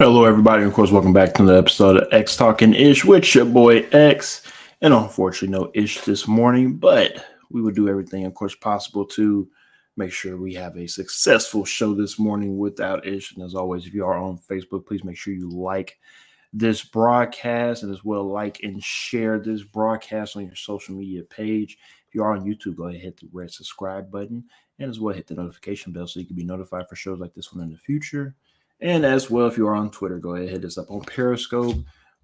Hello, everybody, and of course, welcome back to another episode of X Talking Ish with your boy X. And unfortunately, no Ish this morning, but we will do everything, of course, possible to make sure we have a successful show this morning without Ish. And as always, if you are on Facebook, please make sure you like this broadcast and as well like and share this broadcast on your social media page. If you are on YouTube, go ahead and hit the red subscribe button and as well hit the notification bell so you can be notified for shows like this one in the future. And as well, if you are on Twitter, go ahead and hit us up on Periscope,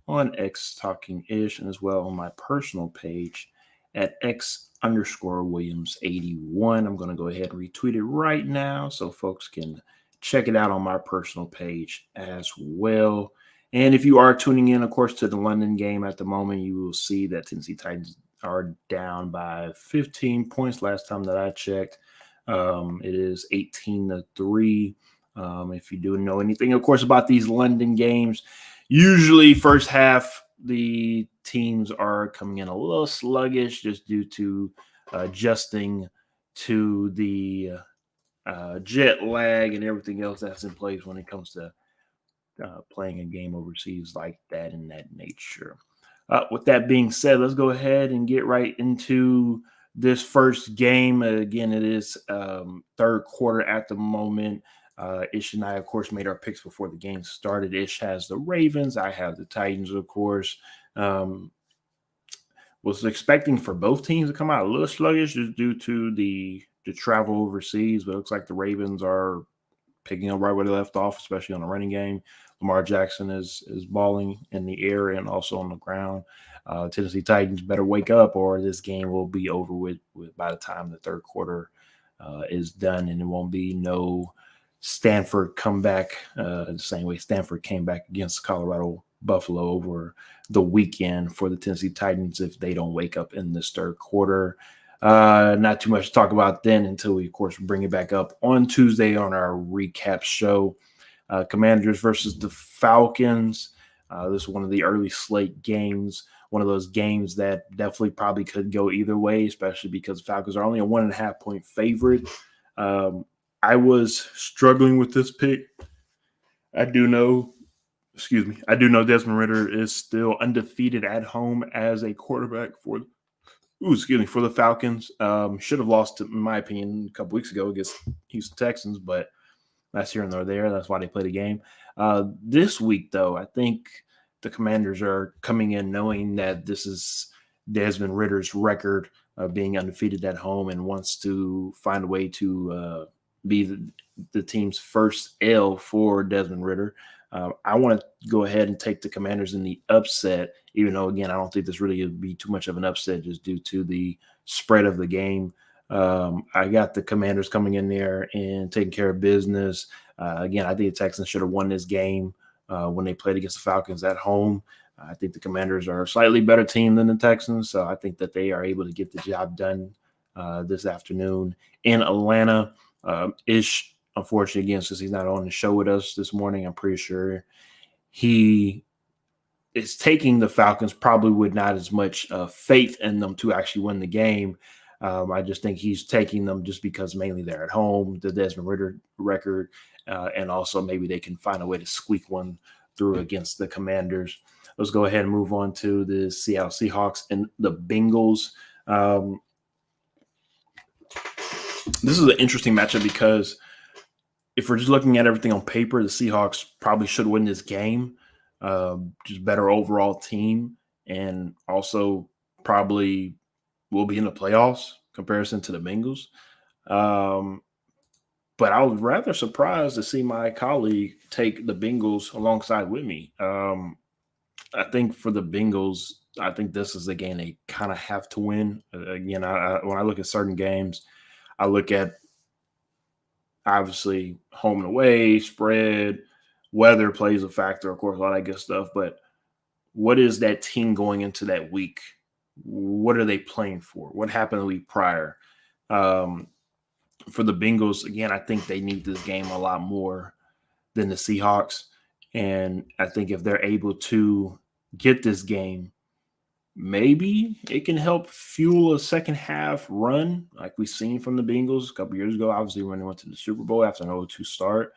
on X Talking Ish, and as well on my personal page at X_Williams81. I'm going to go ahead and retweet it right now so folks can check it out on my personal page as well. And if you are tuning in, of course, to the London game at the moment, you will see that Tennessee Titans are down by 15 points last time that I checked. It is 18-3. If you do know anything, of course, about these London games, usually first half, the teams are coming in a little sluggish just due to adjusting to the jet lag and everything else that's in place when it comes to playing a game overseas like that in that nature. With that being said, let's go ahead and get right into this first game. Again, it is third quarter at the moment. Ish and I, of course, made our picks before the game started. Ish has the Ravens. I have the Titans, of course. Was expecting for both teams to come out a little sluggish just due to the travel overseas, but it looks like the Ravens are picking up right where they left off, especially on the running game. Lamar Jackson is balling in the air and also on the ground. Tennessee Titans better wake up, or this game will be over with by the time the third quarter is done, and it won't be no Stanford comeback the same way Stanford came back against Colorado Buffalo over the weekend for the Tennessee Titans if they don't wake up in this third quarter. Not too much to talk about then until we, of course, bring it back up on Tuesday on our recap show. Commanders versus the Falcons. This is one of the early slate games, one of those games that definitely probably could go either way, especially because the Falcons are only a 1.5 point favorite. I was struggling with this pick. I do know Desmond Ridder is still undefeated at home as a quarterback for the Falcons. Should have lost, in my opinion, a couple weeks ago against Houston Texans, but that's here and there. That's why they play the game. This week, though, I think the Commanders are coming in knowing that this is Desmond Ridder's record of being undefeated at home and wants to find a way to be the team's first L for Desmond Ridder. I want to go ahead and take the Commanders in the upset, even though, again, I don't think this really would be too much of an upset just due to the spread of the game. I got the Commanders coming in there and taking care of business. Again, I think the Texans should have won this game when they played against the Falcons at home. I think the Commanders are a slightly better team than the Texans, so I think that they are able to get the job done this afternoon in Atlanta. Ish, unfortunately, again, since he's not on the show with us this morning, I'm pretty sure he is taking the Falcons probably with not as much faith in them to actually win the game. I just think he's taking them just because mainly they're at home, the Desmond Ridder record, and also maybe they can find a way to squeak one through against the Commanders. Let's go ahead and move on to the Seattle Seahawks and the Bengals. This is an interesting matchup because if we're just looking at everything on paper, the Seahawks probably should win this game. Just better overall team, and also probably will be in the playoffs comparison to the Bengals. But I was rather surprised to see my colleague take the Bengals alongside with me. I think for the Bengals, I think this is a game they kind of have to win. Again, when I look at certain games, I look at obviously home and away, spread, weather plays a factor, of course, a lot of that good stuff. But what is that team going into that week? What are they playing for? What happened the week prior? For the Bengals, again, I think they need this game a lot more than the Seahawks. And I think if they're able to get this game, maybe it can help fuel a second half run like we've seen from the Bengals a couple years ago, obviously when they went to the Super Bowl after an 0-2 start.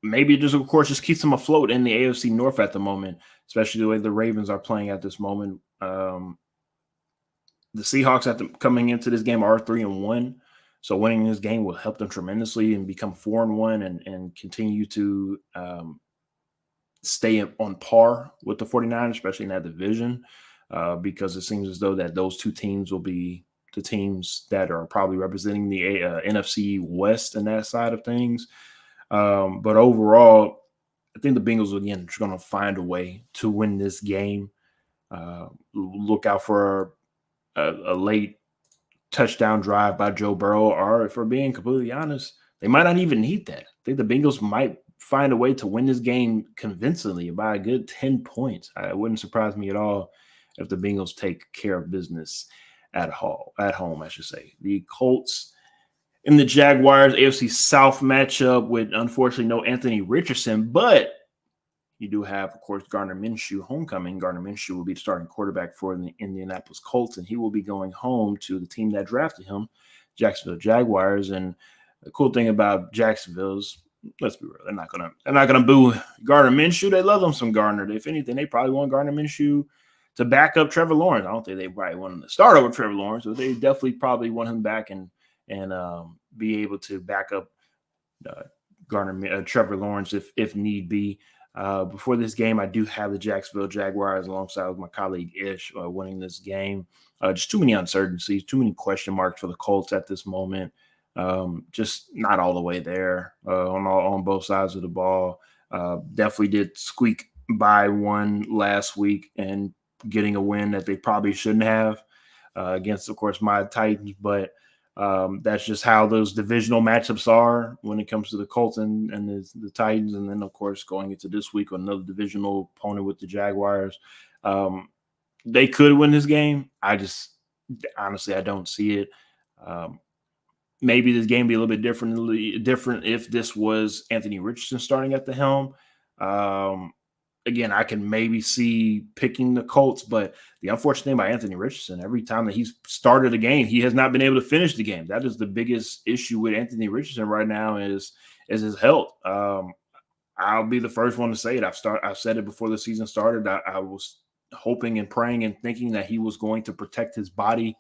maybe it just, of course, just keeps them afloat in the AFC North at the moment, especially the way the Ravens are playing at this moment. The Seahawks coming into this game are 3-1. So winning this game will help them tremendously and become 4-1 and continue to stay on par with the 49ers, especially in that division, because it seems as though that those two teams will be the teams that are probably representing the NFC West in that side of things. But overall, I think the Bengals, again, are going to find a way to win this game. Look out for a late touchdown drive by Joe Burrow, or if we're being completely honest, they might not even need that. I think the Bengals might find a way to win this game convincingly by a good 10 points. It wouldn't surprise me at all if the Bengals take care of business at home, I should say. The Colts and the Jaguars AFC South matchup with, unfortunately, no Anthony Richardson, but you do have, of course, Gardner Minshew homecoming. Gardner Minshew will be the starting quarterback for the Indianapolis Colts, and he will be going home to the team that drafted him, Jacksonville Jaguars. And the cool thing about Jacksonville is, let's be real, they're not gonna boo Gardner Minshew. They love them some Gardner. If anything, they probably want Gardner Minshew to back up Trevor Lawrence. I don't think they probably want him to start over Trevor Lawrence, but they definitely probably want him back and be able to back up Trevor Lawrence if need be. Before this game, I do have the Jacksonville Jaguars alongside with my colleague Ish winning this game. Just too many uncertainties, too many question marks for the Colts at this moment. Just not all the way there on both sides of the ball. Definitely did squeak by one last week and getting a win that they probably shouldn't have against, of course, my Titans. But that's just how those divisional matchups are when it comes to the Colts and the Titans. And then, of course, going into this week with another divisional opponent with the Jaguars. They could win this game. Honestly, I don't see it. Maybe this game be a little bit different if this was Anthony Richardson starting at the helm. Again, I can maybe see picking the Colts, but the unfortunate thing about Anthony Richardson, every time that he's started a game, he has not been able to finish the game. That is the biggest issue with Anthony Richardson right now is his health. I'll be the first one to say it. I've said it before the season started. I was hoping and praying and thinking that he was going to protect his body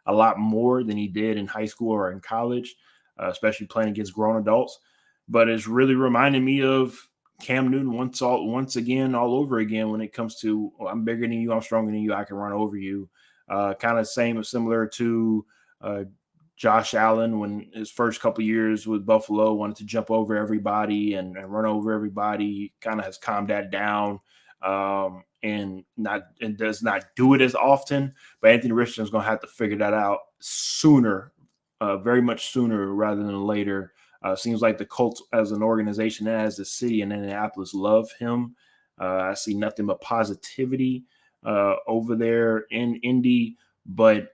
a lot more than he did in high school or in college, especially playing against grown adults. But it's really reminding me of Cam Newton once again, all over again, when it comes to, I'm bigger than you, I'm stronger than you, I can run over you. Kind of similar to Josh Allen when his first couple years with Buffalo wanted to jump over everybody and run over everybody. He kind of has calmed that down and does not do it as often. But Anthony Richardson is going to have to figure that out sooner, very much sooner rather than later. Seems like the Colts as an organization and as the city in Indianapolis love him. I see nothing but positivity over there in Indy, but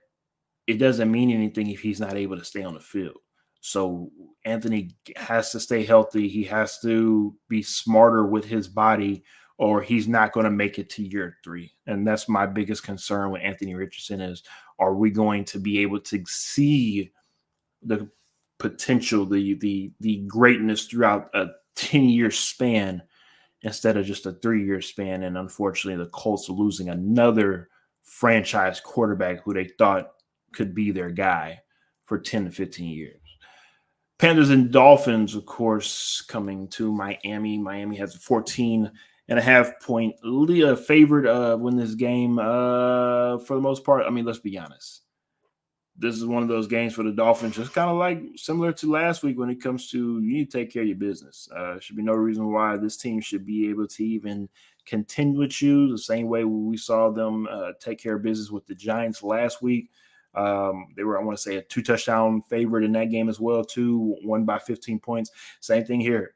it doesn't mean anything if he's not able to stay on the field. So Anthony has to stay healthy. He has to be smarter with his body, or he's not going to make it to year 3. And that's my biggest concern with Anthony Richardson is, are we going to be able to see the potential, the greatness throughout a 10-year span instead of just a 3-year span? And unfortunately, the Colts are losing another franchise quarterback who they thought could be their guy for 10 to 15 years. Panthers and Dolphins, of course, coming to Miami. Miami has a 14.5-point favorite win this game for the most part. I mean, let's be honest. This is one of those games for the Dolphins, just kind of like similar to last week when it comes to you need to take care of your business. Should be no reason why this team should be able to even contend with you the same way we saw them take care of business with the Giants last week. They were, I want to say, a 2-touchdown favorite in that game as well, too, won by 15 points. Same thing here.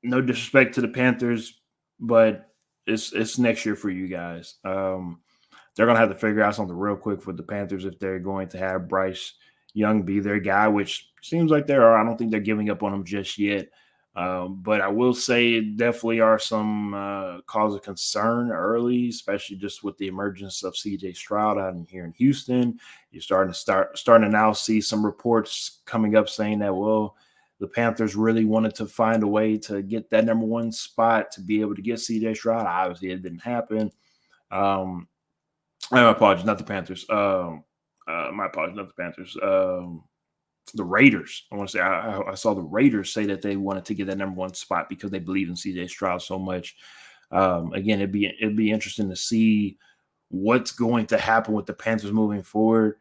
No disrespect to the Panthers, but it's next year for you guys. They're going to have to figure out something real quick for the Panthers if they're going to have Bryce Young be their guy, which seems like they are. I don't think they're giving up on him just yet. But I will say definitely are some cause of concern early, especially just with the emergence of C.J. Stroud out here in Houston. You're starting to now see some reports coming up saying that, well, the Panthers really wanted to find a way to get that number one spot to be able to get CJ Stroud. Obviously, it didn't happen. My apologies, not the Panthers. My apologies, not the Panthers. The Raiders. I want to say I saw the Raiders say that they wanted to get that number one spot because they believe in CJ Stroud so much. Again, it'd be interesting to see what's going to happen with the Panthers moving forward.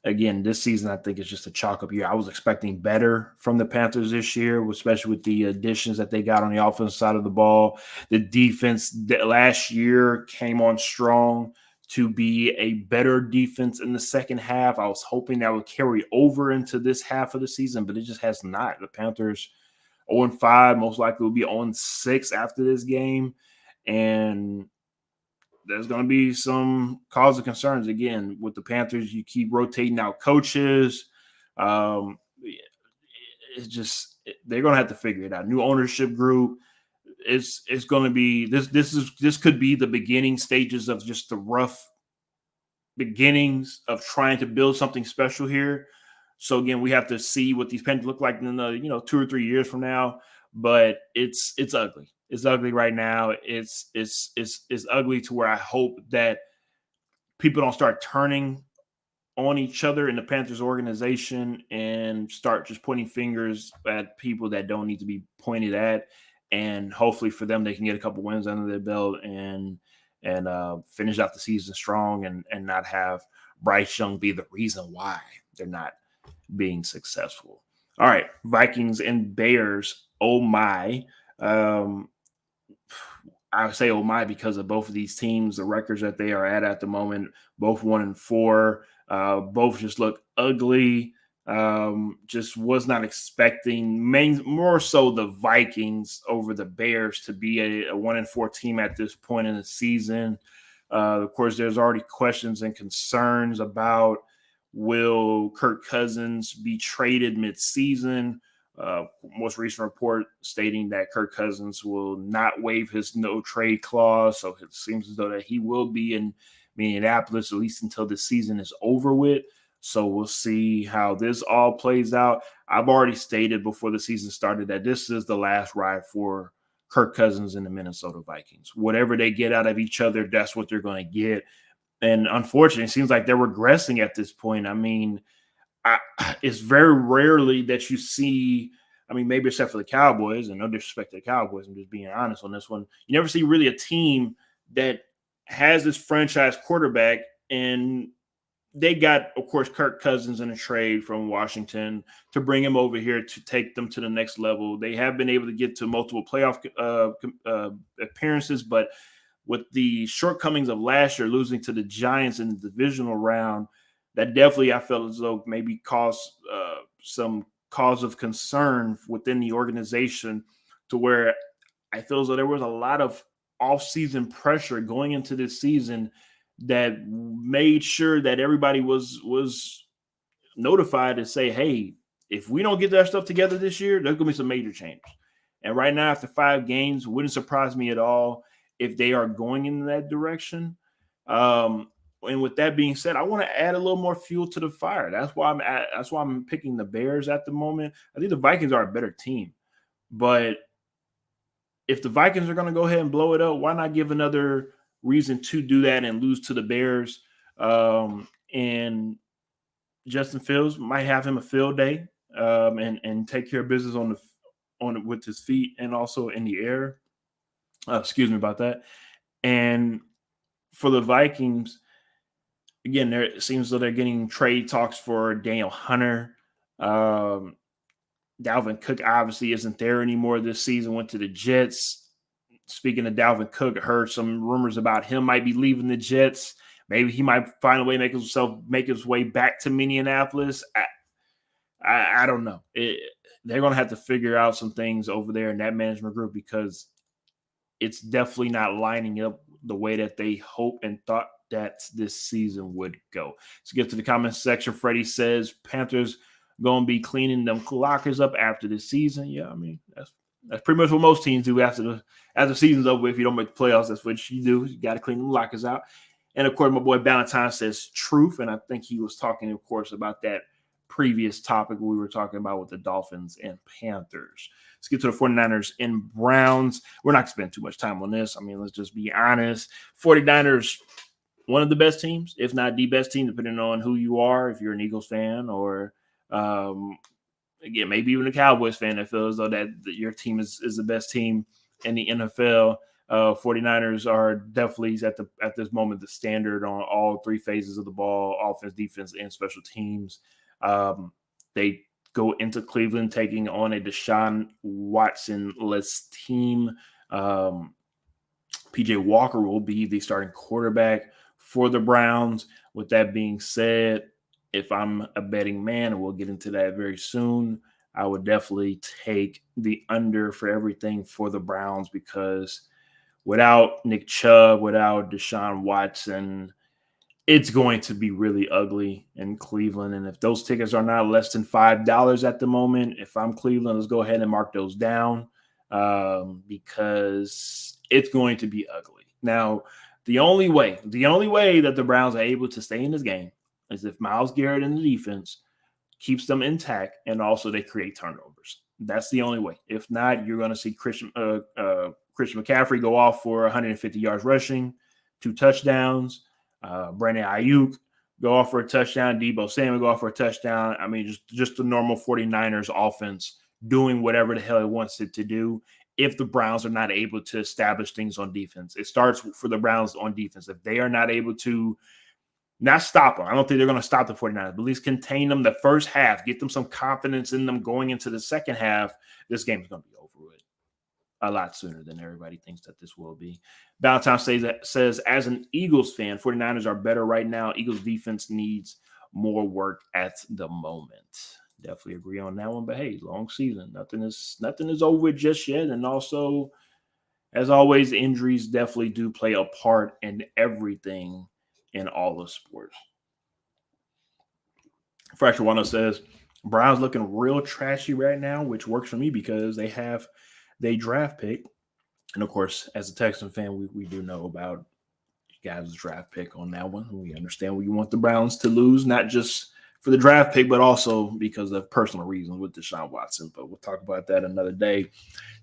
Again, this season I think is just a chalk up year. I was expecting better from the Panthers this year, especially with the additions that they got on the offensive side of the ball. The defense that last year came on strong to be a better defense in the second half. I was hoping that would carry over into this half of the season, but it just has not. The Panthers 0-5, most likely will be 0-6 after this game. And there's going to be some cause of concerns. Again, with the Panthers, you keep rotating out coaches. It's just they're going to have to figure it out. New ownership group. It's going to be this could be the beginning stages of just the rough beginnings of trying to build something special here. So again, we have to see what these Panthers look like in the 2 or 3 years from now. But it's ugly. It's ugly right now. It's ugly to where I hope that people don't start turning on each other in the Panthers organization and start just pointing fingers at people that don't need to be pointed at. And hopefully for them, they can get a couple wins under their belt and finish out the season strong and not have Bryce Young be the reason why they're not being successful. All right, Vikings and Bears. Oh my. I say oh my because of both of these teams, the records that they are at the moment, both 1-4, both just look ugly. Just was not expecting more so the Vikings over the Bears to be a 1-4 team at this point in the season. Of course, there's already questions and concerns about will Kirk Cousins be traded mid-season. Most recent report stating that Kirk Cousins will not waive his no trade clause. So it seems as though that he will be in Minneapolis at least until the season is over with. So we'll see how this all plays out. I've already stated before the season started that this is the last ride for Kirk Cousins and the Minnesota Vikings. Whatever they get out of each other, that's what they're going to get. And unfortunately, it seems like they're regressing at this point. I mean, it's very rarely that you see, maybe except for the Cowboys, and no disrespect to the Cowboys, I'm just being honest on this one. You never see really a team that has this franchise quarterback, and they got, of course, Kirk Cousins in a trade from Washington to bring him over here to take them to the next level. They have been able to get to multiple playoff appearances, but with the shortcomings of last year, losing to the Giants in the divisional round, that definitely I felt as though maybe caused some cause of concern within the organization to where I feel as though there was a lot of off-season pressure going into this season that made sure that everybody was notified to say, hey, if we don't get that stuff together this year, there's going to be some major changes. And right now, after 5 games, wouldn't surprise me at all if they are going in that direction. And with that being said, I want to add a little more fuel to the fire. That's why I'm picking the Bears at the moment. I think the Vikings are a better team. But if the Vikings are going to go ahead and blow it up, why not give another reason to do that and lose to the Bears? And Justin Fields might have him a field day and take care of business with his feet and also in the air. Excuse me about that. And for the Vikings, again, it seems as though they're getting trade talks for Daniel Hunter. Dalvin Cook obviously isn't there anymore this season, went to the Jets. Speaking of Dalvin Cook, I heard some rumors about him might be leaving the Jets. Maybe he might find a way to make his way back to Minneapolis. I don't know. They're going to have to figure out some things over there in that management group because it's definitely not lining up the way that they hope and thought that this season would go. Let's get to the comments section. Freddie says Panthers going to be cleaning them lockers up after this season. Yeah, that's pretty much what most teams do after the season's over. If you don't make the playoffs, that's what you do. You got to clean them lockers out. And of course, my boy Valentine says truth, and I think he was talking, of course, about that previous topic we were talking about with the Dolphins and Panthers. Let's get to the 49ers and Browns. We're not going to spend too much time on this. I mean, let's just be honest. 49ers, one of the best teams, if not the best team, depending on who you are, if you're an Eagles fan or again, maybe even a Cowboys fan that feels though that your team is the best team in the NFL. 49ers are definitely at this moment the standard on all three phases of the ball: offense, defense, and special teams. They go into Cleveland taking on a Deshaun Watson-less team. PJ Walker will be the starting quarterback for the Browns. With that being said, if I'm a betting man, and we'll get into that very soon, I would definitely take the under for everything for the Browns, because without Nick Chubb, without Deshaun Watson, it's going to be really ugly in Cleveland. And if those tickets are not less than $5 at the moment, if I'm Cleveland, let's go ahead and mark those down, because it's going to be ugly. Now, the only way that the Browns are able to stay in this game is if Myles Garrett and the defense keeps them intact, and also they create turnovers. That's the only way. If not, you're going to see Christian McCaffrey go off for 150 yards rushing, 2 touchdowns. Brandon Ayuk go off for a touchdown. Deebo Samuel go off for a touchdown. I mean, just the normal 49ers offense doing whatever the hell it wants it to do if the Browns are not able to establish things on defense. It starts for the Browns on defense. If they are not able to not stop them, I don't think they're going to stop the 49ers, but at least contain them the first half, get them some confidence in them going into the second half, this game is going to be over with a lot sooner than everybody thinks that this will be. Valentine says, as an Eagles fan, 49ers are better right now. Eagles defense needs more work at the moment. Definitely agree on that one. But hey, long season. Nothing is over just yet. And also, as always, injuries definitely do play a part in everything in all the sports. Fracture One says, Browns looking real trashy right now, which works for me because they draft pick. And of course, as a Texan fan, we do know about you guys' draft pick on that one. We understand we want the Browns to lose, not just for the draft pick, but also because of personal reasons with Deshaun Watson. But we'll talk about that another day.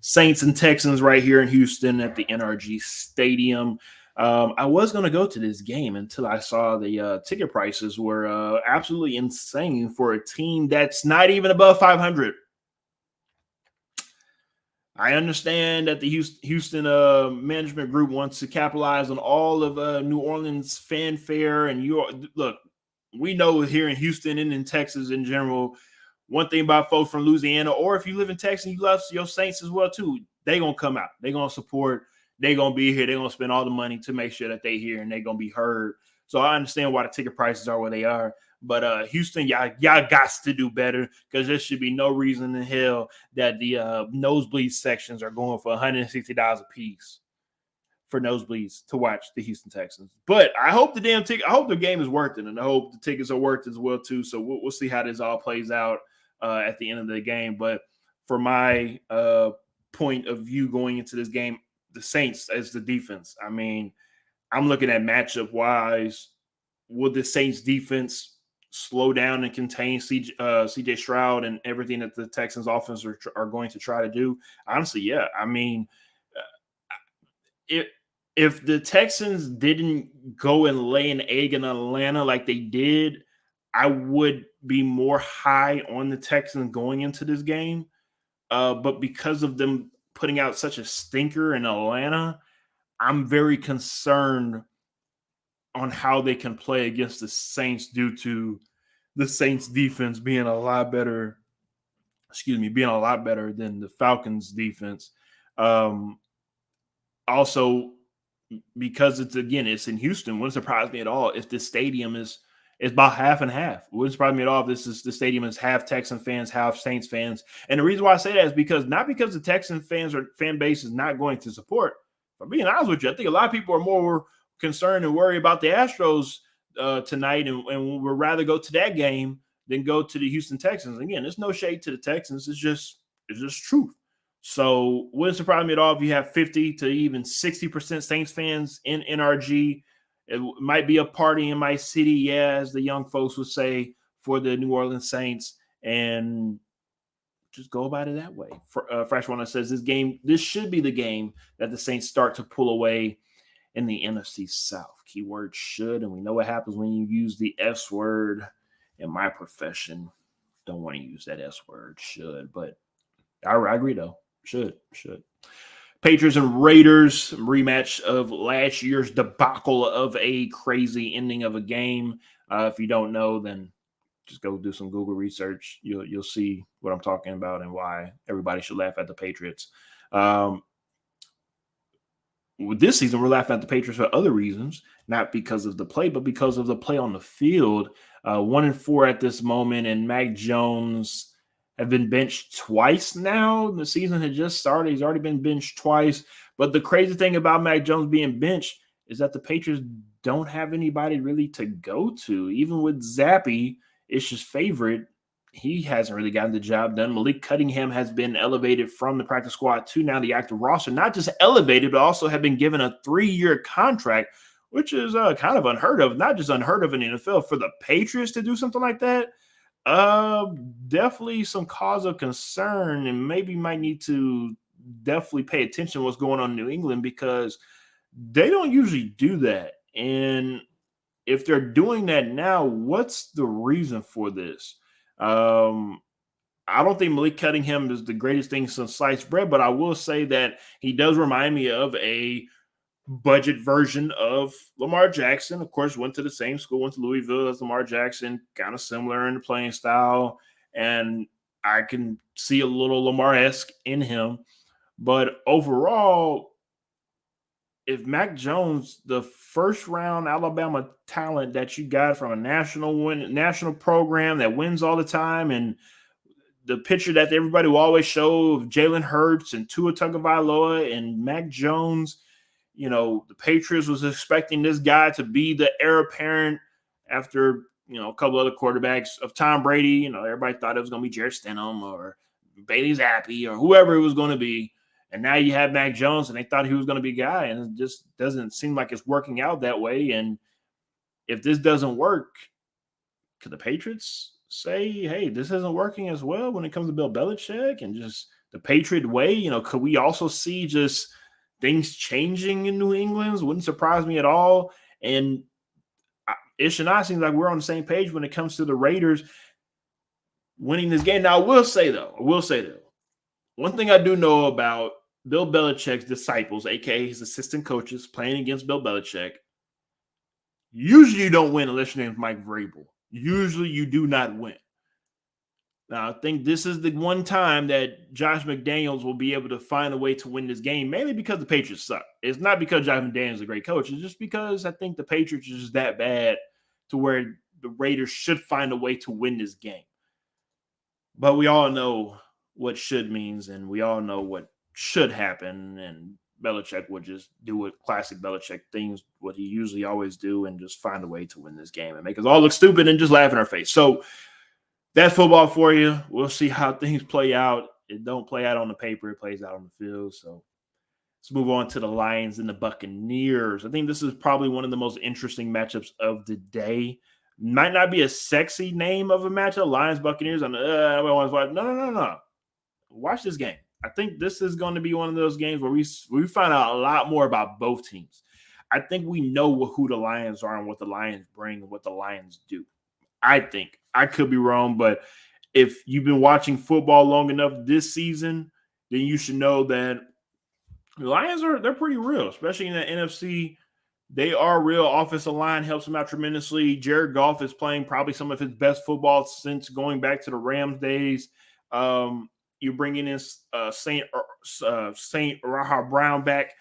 Saints and Texans right here in Houston at the NRG Stadium. I was going to go to this game until I saw the ticket prices were absolutely insane for a team that's not even above 500. I understand that the Houston management group wants to capitalize on all of New Orleans fanfare. And look, we know here in Houston and in Texas in general, one thing about folks from Louisiana, or if you live in Texas and you love your Saints as well too, they're going to come out. They're going to support. They're going to be here. They're going to spend all the money to make sure that they're here and they're going to be heard. So I understand why the ticket prices are where they are. But Houston, y'all got to do better, because there should be no reason in hell that the nosebleed sections are going for $160 a piece for nosebleeds to watch the Houston Texans. But I hope the game is worth it, and I hope the tickets are worth it as well too. So we'll see how this all plays out at the end of the game. But for my point of view going into this game, the Saints as the defense. I mean, I'm looking at matchup wise. Will the Saints defense slow down and contain CJ Stroud and everything that the Texans offense are going to try to do? Honestly, yeah. I mean, if the Texans didn't go and lay an egg in Atlanta like they did, I would be more high on the Texans going into this game. But because of them putting out such a stinker in Atlanta, I'm very concerned on how they can play against the Saints due to the Saints defense being a lot better than the Falcons defense. Also, because it's in Houston, wouldn't surprise me at all if this stadium is about half and half. It wouldn't surprise me at all if the stadium is half Texan fans, half Saints fans. And the reason why I say that is not because the Texan fans or fan base is not going to support. If I'm being honest with you, I think a lot of people are more concerned and worried about the Astros tonight, and would rather go to that game than go to the Houston Texans. Again, there's no shade to the Texans. It's just truth. So wouldn't surprise me at all if you have 50 to even 60% Saints fans in NRG. It might be a party in my city, as the young folks would say, for the New Orleans Saints and just go about it that way. Fresh One says this should be the game that the Saints start to pull away in the NFC South. Keyword should, and we know what happens when you use the S word in my profession. Don't want to use that S word, should, but I agree though. Should. Patriots and Raiders rematch of last year's debacle of a crazy ending of a game. If you don't know, then just go do some Google research. You'll see what I'm talking about and why everybody should laugh at the Patriots. This season, we're laughing at the Patriots for other reasons, not because of the play, but because of the play on the field. 1-4 at this moment, and Mac Jones have been benched twice now. The season had just started. He's already been benched twice. But the crazy thing about Mac Jones being benched is that the Patriots don't have anybody really to go to. Even with Zappy, Ish's favorite, he hasn't really gotten the job done. Malik Cunningham has been elevated from the practice squad to now the active roster. Not just elevated, but also have been given a 3-year contract, which is kind of unheard of. Not just unheard of in the NFL. For the Patriots to do something like that, definitely some cause of concern, and maybe might need to definitely pay attention to what's going on in New England, because they don't usually do that. And if they're doing that now, what's the reason for this? I don't think Malik Cunningham is the greatest thing since sliced bread, but I will say that he does remind me of a budget version of Lamar Jackson. Of course, went to the same school, went to Louisville as Lamar Jackson, kind of similar in the playing style. And I can see a little Lamar-esque in him. But overall, if Mac Jones, the first round Alabama talent that you got from a national program that wins all the time, and the picture that everybody will always show of Jalen Hurts and Tua Tagovailoa and Mac Jones, the Patriots was expecting this guy to be the heir apparent after, a couple other quarterbacks of Tom Brady. Everybody thought it was going to be Jarrett Stidham or Bailey Zappi or whoever it was going to be. And now you have Mac Jones, and they thought he was going to be a guy, and it just doesn't seem like it's working out that way. And if this doesn't work, could the Patriots say, hey, this isn't working as well when it comes to Bill Belichick and just the Patriot way? Could we also see just things changing in New England? Wouldn't surprise me at all. And Ish and I seem like we're on the same page when it comes to the Raiders winning this game. Now, I will say though, one thing I do know about Bill Belichick's disciples, aka his assistant coaches, playing against Bill Belichick, usually you don't win unless your name's Mike Vrabel. Usually you do not win. Now, I think this is the one time that Josh McDaniels will be able to find a way to win this game, mainly because the Patriots suck. It's not because Josh McDaniels is a great coach. It's just because I think the Patriots are just that bad to where the Raiders should find a way to win this game. But we all know what should means, and we all know what should happen, and Belichick would just do what classic Belichick things, what he usually always do, and just find a way to win this game and make us all look stupid and just laugh in our face. So that's football for you. We'll see how things play out. It don't play out on the paper. It plays out on the field. So let's move on to the Lions and the Buccaneers. I think this is probably one of the most interesting matchups of the day. Might not be a sexy name of a matchup. Lions, Buccaneers. No. Watch this game. I think this is going to be one of those games where we find out a lot more about both teams. I think we know who the Lions are and what the Lions bring and what the Lions do. I think. I could be wrong, but if you've been watching football long enough this season, then you should know that the Lions they're pretty real, especially in the NFC. They are real. Offensive line helps them out tremendously. Jared Goff is playing probably some of his best football since going back to the Rams days. You're bringing in Saint Raha Brown back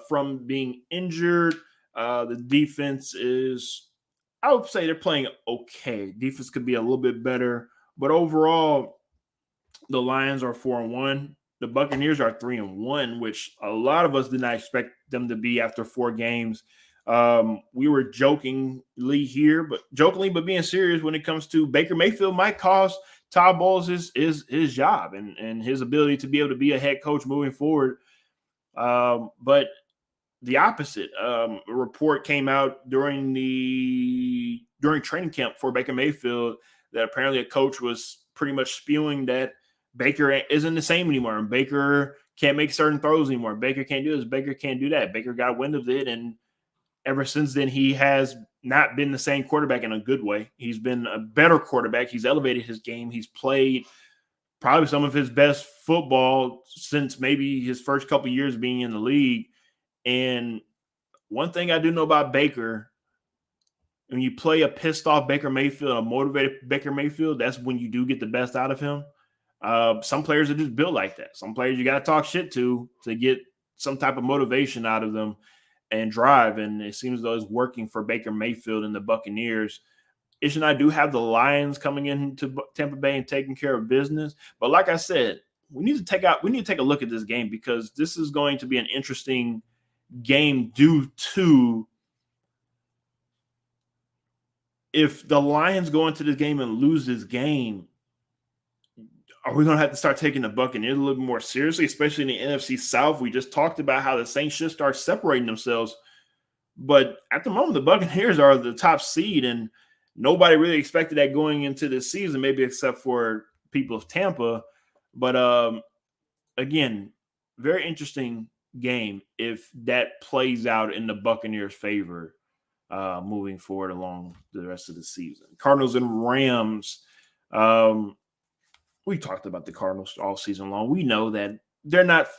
from being injured. The defense is, I would say they're playing okay. Defense could be a little bit better, but overall, the Lions are 4-1. The Buccaneers are 3-1, which a lot of us did not expect them to be after 4 games. We were jokingly, but being serious when it comes to Baker Mayfield might cost Todd Bowles his job and his ability to be able to be a head coach moving forward. But the opposite. A report came out during training camp for Baker Mayfield that apparently a coach was pretty much spewing that Baker isn't the same anymore, and Baker can't make certain throws anymore. Baker can't do this. Baker can't do that. Baker got wind of it, and ever since then, he has not been the same quarterback in a good way. He's been a better quarterback. He's elevated his game. He's played probably some of his best football since maybe his first couple of years being in the league. And one thing I do know about Baker, when you play a pissed off Baker Mayfield, a motivated Baker Mayfield, that's when you do get the best out of him. Some players are just built like that. Some players you got to talk shit to get some type of motivation out of them and drive. And it seems as though it's working for Baker Mayfield and the Buccaneers. Ish and I do have the Lions coming into Tampa Bay and taking care of business. But like I said, we need to take a look at this game, because this is going to be an interesting game due to if the Lions go into this game and lose this game, are we going to have to start taking the Buccaneers a little bit more seriously, especially in the NFC South? We just talked about how the Saints should start separating themselves. But at the moment, the Buccaneers are the top seed, and nobody really expected that going into this season, maybe except for people of Tampa. But again, very interesting game if that plays out in the Buccaneers' favor moving forward along the rest of the season. Cardinals and Rams. We talked about the Cardinals all season long. We know that they're not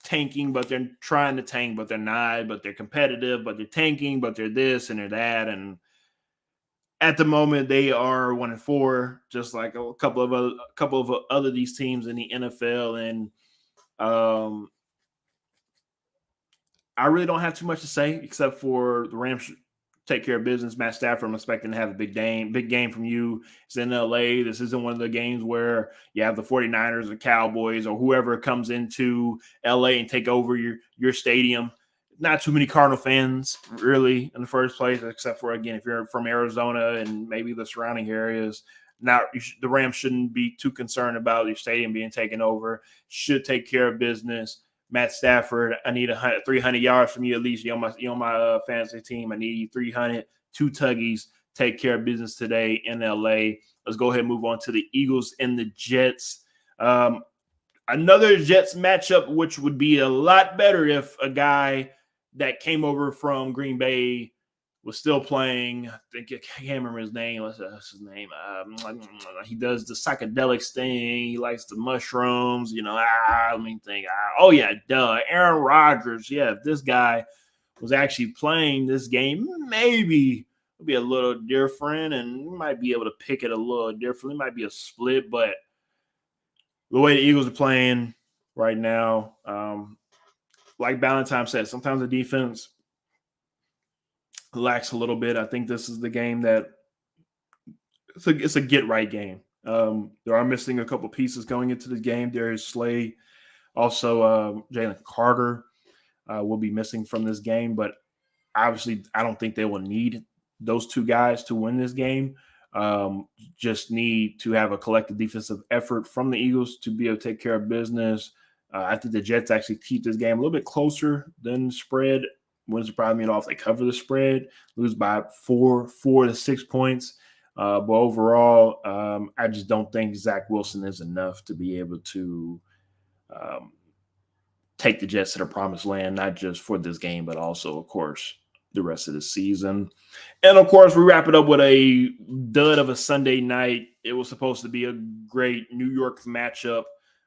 tanking, but they're trying to tank, but they're not. But they're competitive, but they're tanking, but they're this and they're that. And at the moment, they are 1-4, just like a couple of other these teams in the NFL. And I really don't have too much to say except for the Rams take care of business. Matt Stafford, I'm expecting to have a big game from you. It's in LA. This isn't one of the games where you have the 49ers or Cowboys or whoever comes into LA and take over your stadium. Not too many Cardinal fans really in the first place, except for, again, if you're from Arizona and maybe the surrounding areas. The Rams shouldn't be too concerned about your stadium being taken over. Should take care of business. Matt Stafford, I need 300 yards from you at least. You're on my fantasy team. I need you 300, 2 tuggies. Take care of business today in LA. Let's go ahead and move on to the Eagles and the Jets. Another Jets matchup, which would be a lot better if a guy that came over from Green Bay was still playing. I can't remember his name. What's his name? He does the psychedelics thing. He likes the mushrooms. Let me think. Oh yeah, Aaron Rodgers. Yeah, if this guy was actually playing this game, maybe it'll be a little different, and we might be able to pick it a little differently. It might be a split, but the way the Eagles are playing right now, like Valentine said, sometimes the defense lacks a little bit. I think this is the game that it's a get right game. There are missing a couple pieces going into the game. Darius Slay, also Jalen Carter will be missing from this game, but obviously I don't think they will need those two guys to win this game. Just need to have a collective defensive effort from the Eagles to be able to take care of business. I think the Jets actually keep this game a little bit closer than spread. Wouldn't surprise me at all if they cover the spread, lose by 4 to 6 points. But overall, I just don't think Zach Wilson is enough to be able to take the Jets to the promised land, not just for this game, but also, of course, the rest of the season. And, of course, we wrap it up with a dud of a Sunday night. It was supposed to be a great New York matchup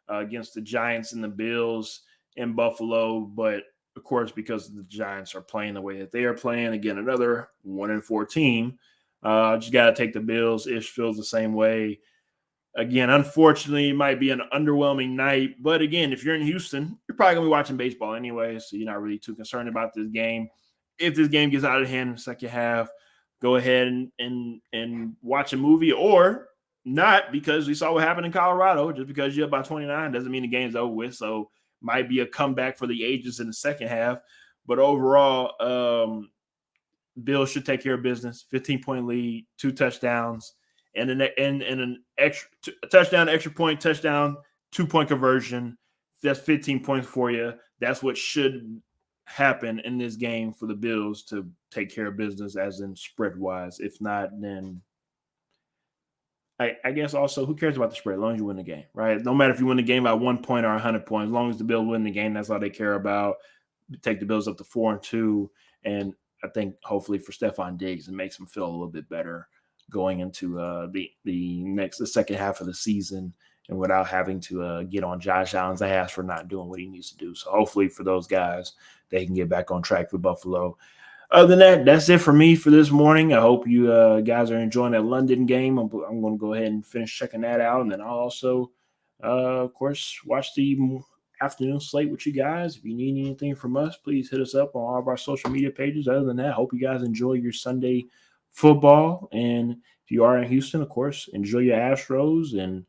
against the Giants and the Bills in Buffalo, but of course, because the Giants are playing the way that they are playing, again, another 1-4 team. Just got to take the Bills. Ish feels the same way. Again, unfortunately, it might be an underwhelming night. But again, if you're in Houston, you're probably going to be watching baseball anyway, so you're not really too concerned about this game. If this game gets out of hand in the second half, go ahead and watch a movie, or not, because we saw what happened in Colorado. Just because you're up by 29 doesn't mean the game's over with. So might be a comeback for the ages in the second half. But overall, Bills should take care of business. 15-point lead, 2 touchdowns, and an extra touchdown, extra point, touchdown, 2-point conversion. That's 15 points for you. That's what should happen in this game for the Bills to take care of business, as in spread-wise. If not, then I guess also, who cares about the spread as long as you win the game, right? No matter if you win the game by 1 point or 100 points, as long as the Bills win the game, that's all they care about. Take the Bills up to 4-2, and I think hopefully for Stephon Diggs, it makes him feel a little bit better going into the second half of the season, and without having to get on Josh Allen's ass for not doing what he needs to do. So hopefully for those guys, they can get back on track for Buffalo. Other than that, that's it for me for this morning. I hope you guys are enjoying that London game. I'm going to go ahead and finish checking that out. And then I'll also, of course, watch the afternoon slate with you guys. If you need anything from us, please hit us up on all of our social media pages. Other than that, I hope you guys enjoy your Sunday football. And if you are in Houston, of course, enjoy your Astros. And